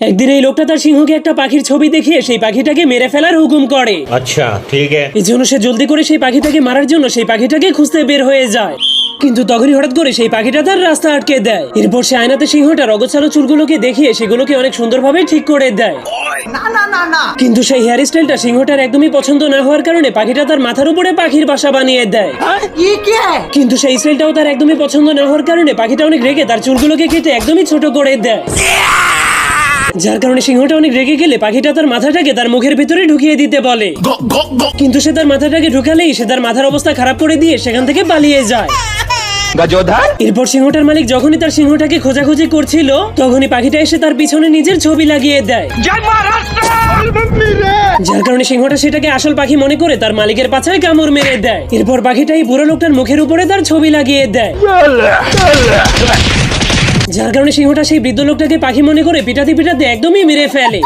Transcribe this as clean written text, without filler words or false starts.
একদিন এই লোকটা তার সিংহকে একটা পাখির ছবি দেখিয়ে সেই পাখিটাকে মেরে ফেলার হুকুম করে। अच्छा ठीक है। এই জন্য সে জলদি করে সেই পাখিটাকে মারার জন্য সেই পাখিটাকে খুঁজতে বের হয়ে যায়। কিন্তু তখনই হঠাৎ করে সেই পাখিটা তার রাস্তা আটকে দেয়। এরপর সে আয়নাতে সিংহটার অগোছালো চুলগুলোকে দেখিয়ে সেগুলোকে অনেক সুন্দরভাবে ঠিক করে দেয়। কিন্তু সেই হেয়ার স্টাইলটা সিংহটার একদমই পছন্দ না হওয়ার কারণে পাখিটা তার মাথার উপরে পাখির বাসা বানিয়ে দেয়। কিন্তু সেই স্টাইলটাও তার একদমই পছন্দ না হওয়ার কারণে পাখিটা অনেক রেগে তার চুলগুলোকে কেটে একদমই ছোট করে দেয়। যার কারণে সিংহটা অনেক রেগে গেলে পাখিটা তার মাথাটাকে তার মুখের ভিতরে ঢুকিয়ে দিতে বলে। কিন্তু সে তার মাথাটাকে ঢুকালেই সে তার মাথার অবস্থা খারাপ করে দিয়ে সেখান থেকে পালিয়ে যায়। এরপর সিংহটার মালিক যখনই তার সিংহটাকে খোঁজাখুঁজি করছিল তখনই পাখিটা এসে তার পিছনে নিজের ছবি লাগিয়ে দেয়। যার কারণে সিংহটা সেটাকে আসল পাখি মনে করে তার মালিকের পাছায় কামড় মেরে দেয়। এরপর পাখিটা এই বুড়ো লোকটার মুখের উপরে তার ছবি লাগিয়ে দেয়। যার কারণে সিংহটা সেই বৃদ্ধ লোকটাকে পাখি মনে করে পিটাতে পিটাতে একদমই মেরে ফেলে।